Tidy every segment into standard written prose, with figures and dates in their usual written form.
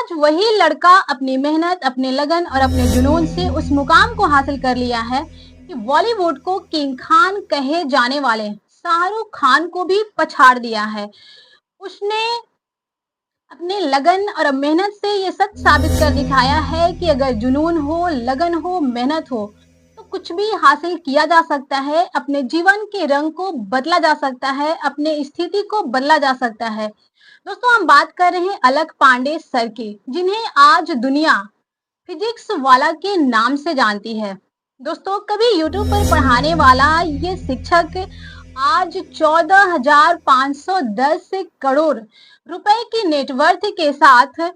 आज वही लड़का अपनी मेहनत, अपने लगन और अपने जुनून से उस मुकाम को हासिल कर लिया है कि बॉलीवुड को किंग खान कहे जाने वाले शाहरुख खान को भी पछाड़ दिया है। उसने अपने लगन और मेहनत से ये सच साबित कर दिखाया है कि अगर जुनून हो, लगन हो, मेहनत हो तो कुछ भी हासिल किया जा सकता है। अपने जीवन के रंग को बदला जा सकता है, अपने स्थिति को बदला जा सकता है। दोस्तों, हम बात कर रहे हैं अलख पांडे सर की, जिन्हें आज दुनिया फिजिक्स वाला के नाम से जानती है। दोस्तों, कभी यूट्यूब पर पढ़ाने वाला ये शिक्षक आज 14,510 करोड़ रुपए की नेटवर्थ के साथ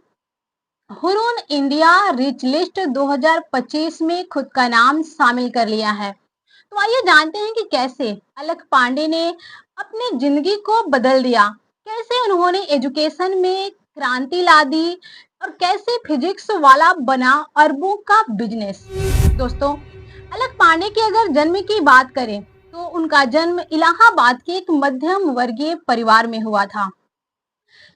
हुरून इंडिया रिच लिस्ट 2025 में खुद का नाम शामिल कर लिया है। तो आइए जानते हैं कि कैसे अलख पांडे ने अपनी जिंदगी को बदल दिया, कैसे उन्होंने एजुकेशन में क्रांति ला दी और कैसे फिजिक्स वाला बना अरबों का बिजनेस। दोस्तों, अलख पांडे के अगर जन्म की बात करें तो उनका जन्म इलाहाबाद के एक मध्यम वर्गीय परिवार में हुआ था।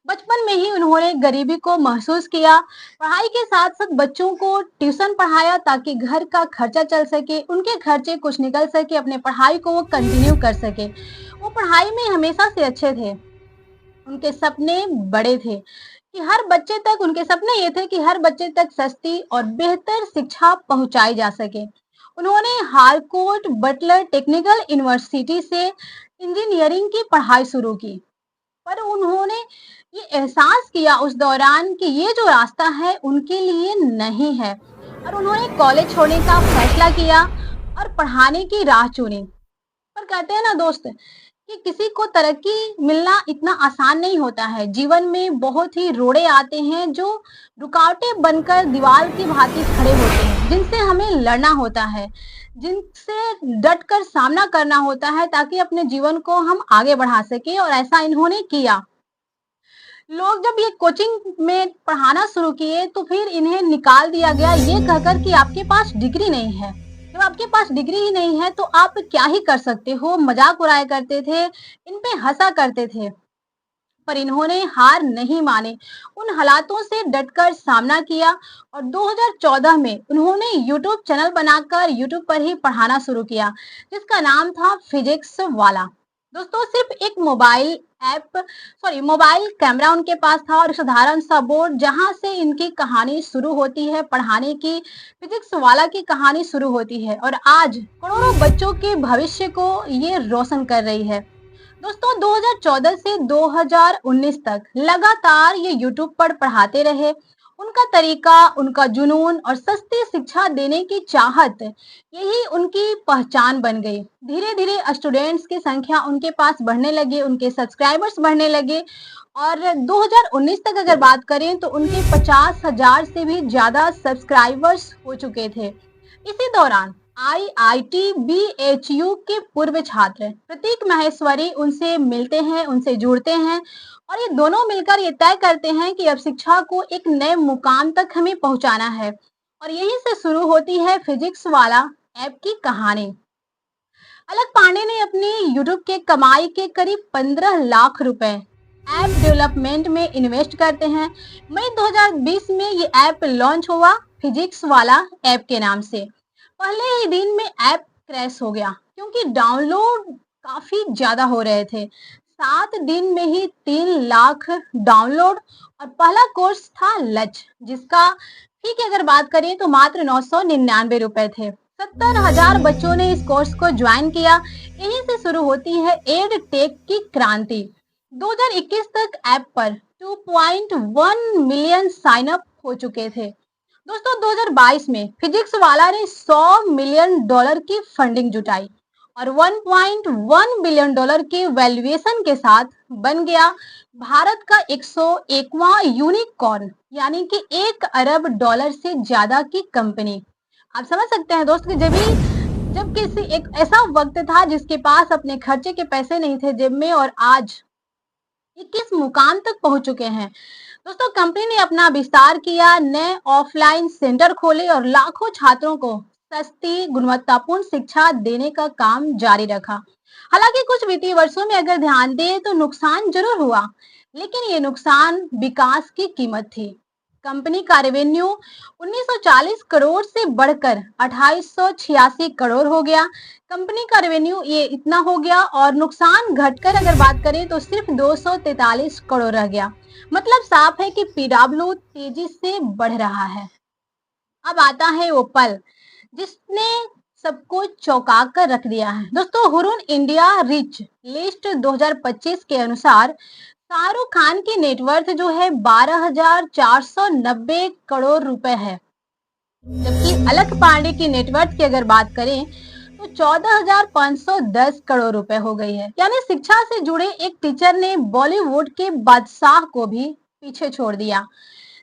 बचपन में ही उन्होंने गरीबी को महसूस किया। पढ़ाई के साथ साथ बच्चों को ट्यूशन पढ़ाया ताकि घर का खर्चा चल सके, उनके खर्चे कुछ निकल सके, अपने पढ़ाई को वो कंटिन्यू कर सके। वो पढ़ाई में हमेशा से अच्छे थे। उनके सपने बड़े थे कि हर बच्चे तक उनके सपने ये थे कि हर बच्चे तक सस्ती और बेहतर शिक्षा पहुंचाई जा सके। उन्होंने हारकोट बटलर टेक्निकल यूनिवर्सिटी से इंजीनियरिंग की पढ़ाई शुरू की, पर उन्होंने ये एहसास किया उस दौरान कि ये जो रास्ता है उनके लिए नहीं है और उन्होंने कॉलेज छोड़ने का फैसला किया और पढ़ाने की राह चुनी। पर कहते हैं ना दोस्त कि किसी को तरक्की मिलना इतना आसान नहीं होता है। जीवन में बहुत ही रोड़े आते हैं जो रुकावटें बनकर दीवार की भांति खड़े होते हैं, जिनसे हमें लड़ना होता है, जिनसे डट कर सामना करना होता है ताकि अपने जीवन को हम आगे बढ़ा सके। और ऐसा इन्होंने किया। लोग जब ये कोचिंग में पढ़ाना शुरू किए तो फिर इन्हें निकाल दिया गया ये कहकर कि आपके पास डिग्री नहीं है। जब आपके पास डिग्री ही नहीं है तो आप क्या ही कर सकते हो, मजाक उड़ाया करते थे, इन पे हंसा करते थे। पर इन्होंने हार नहीं माने, उन हालातों से डटकर सामना किया और 2014 में उन्होंने यूट्यूब चैनल बनाकर यूट्यूब पर ही पढ़ाना शुरू किया, जिसका नाम था फिजिक्स वाला। दोस्तों, सिर्फ एक मोबाइल कैमरा उनके पास था और साधारण सा बोर्ड, जहां से इनकी कहानी शुरू होती है, पढ़ाने की, फिजिक्स वाला की कहानी शुरू होती है और आज करोड़ों बच्चों के भविष्य को ये रोशन कर रही है। दोस्तों, 2014 से 2019 तक लगातार ये यूट्यूब पर पढ़ाते रहे। उनका तरीका, उनका जुनून और सस्ती शिक्षा देने की चाहत, यही उनकी पहचान बन गई। धीरे धीरे स्टूडेंट्स की संख्या उनके पास बढ़ने लगे, उनके सब्सक्राइबर्स बढ़ने लगे और 2019 तक अगर बात करें तो उनके 50,000 से भी ज्यादा सब्सक्राइबर्स हो चुके थे। इसी दौरान आईआईटी बीएचयू के पूर्व छात्र प्रतीक माहेश्वरी उनसे मिलते हैं, उनसे जुड़ते हैं और ये दोनों मिलकर ये तय करते हैं कि अब शिक्षा को एक नए मुकाम तक हमें पहुंचाना है। और यहीं से शुरू होती है फिजिक्स वाला ऐप की कहानी। अलख पांडे ने अपनी यूट्यूब के कमाई के करीब 15 लाख रुपए ऐप डेवलपमेंट में इन्वेस्ट करते हैं। मई 2020 में ये ऐप लॉन्च हुआ फिजिक्स वाला ऐप के नाम से। पहले ही दिन में ऐप क्रैश हो गया क्योंकि डाउनलोड काफी ज्यादा हो रहे थे। 7 दिन में ही 3 लाख डाउनलोड और पहला कोर्स था लच, जिसका फी की अगर बात करें तो मात्र 999 रुपए थे। 70,000 बच्चों ने इस कोर्स को ज्वाइन किया। यहीं से शुरू होती है एड टेक की क्रांति। 2021 तक ऐप पर 2.1 मिलियन साइन अप हो चुके थे। दोस्तों, 2022 में फिजिक्स वाला ने $100 मिलियन की फंडिंग जुटाई और $1.1 बिलियन के वैल्यूएशन के साथ बन गया भारत का 101वां यूनिकॉर्न, यानी कि $1 अरब से ज्यादा की कंपनी। आप समझ सकते हैं दोस्त कि जब किसी एक ऐसा वक्त था जिसके पास अपने खर्चे के पैसे नहीं थे जेब में और आज ये किस मुकाम तक पहुंच चुके हैं। दोस्तों, कंपनी ने अपना विस्तार किया, नए ऑफलाइन सेंटर खोले और लाखों छात्रों को सस्ती गुणवत्तापूर्ण शिक्षा देने का काम जारी रखा। हालांकि कुछ वित्तीय वर्षों में अगर ध्यान दें तो नुकसान जरूर हुआ, लेकिन ये नुकसान विकास की कीमत थी। कंपनी का रेवेन्यू 1940 करोड़ से बढ़कर 2886 करोड़ हो गया। कंपनी का रेवेन्यू ये इतना हो गया और नुकसान घटकर अगर बात करें तो सिर्फ 243 करोड़ रह गया। मतलब साफ है कि पीडब्ल्यू तेजी से बढ़ रहा है। अब आता है वो पल जिसने सबको चौंका कर रख दिया है। दोस्तों, हुरून इंडिया रिच लिस्ट 2025 के अनुसार शाहरुख खान की नेटवर्थ जो है 12,490 करोड़ रुपए है, जबकि अलक पांडे की नेटवर्थ की अगर बात करें तो 14,510 करोड़ रुपए हो गई है। यानी शिक्षा से जुड़े एक टीचर ने बॉलीवुड के बादशाह को भी पीछे छोड़ दिया।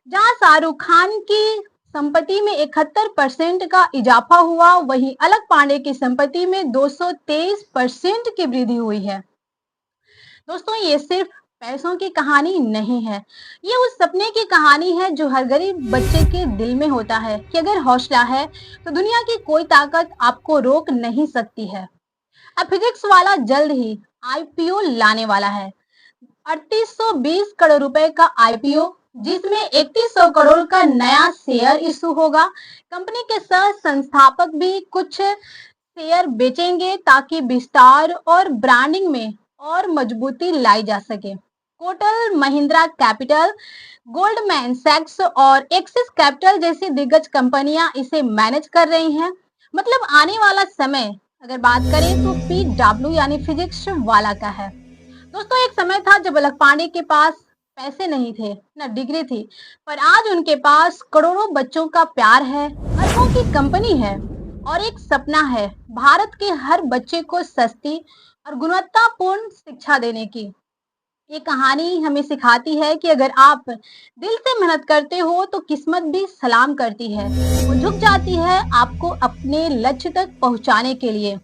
जहां शाहरुख खान की संपत्ति में 71% का इजाफा हुआ, वहीं अलक पांडे की संपत्ति में 223% की वृद्धि हुई है। दोस्तों, ये सिर्फ पैसों की कहानी नहीं है, ये उस सपने की कहानी है जो हर गरीब बच्चे के दिल में होता है कि अगर हौसला है तो दुनिया की कोई ताकत आपको रोक नहीं सकती है। अब फिजिक्स वाला जल्द ही आईपीओ लाने वाला है। 3820 करोड़ रुपए का आईपीओ, जिसमें 3100 करोड़ का नया शेयर इशू होगा। कंपनी के सह संस्थापक भी कुछ शेयर बेचेंगे ताकि विस्तार और ब्रांडिंग में और मजबूती लाई जा सके। कोटल महिंद्रा कैपिटल, गोल्डमैन सैक्स और एक्सिस कैपिटल जैसी दिग्गज कंपनियां इसे मैनेज कर रही हैं। मतलब आने वाला समय अगर बात करें तो पीडब्ल्यू यानी फिजिक्स वाला का है। दोस्तों, एक समय था जब अलक पांडे के पास पैसे नहीं थे, न डिग्री थी, पर आज उनके पास करोड़ों बच्चों का प्यार है, अरबों की कंपनी है और एक सपना है भारत के हर बच्चे को सस्ती और गुणवत्तापूर्ण शिक्षा देने की। ये कहानी हमें सिखाती है कि अगर आप दिल से मेहनत करते हो तो किस्मत भी सलाम करती है, वो झुक जाती है आपको अपने लक्ष्य तक पहुंचाने के लिए।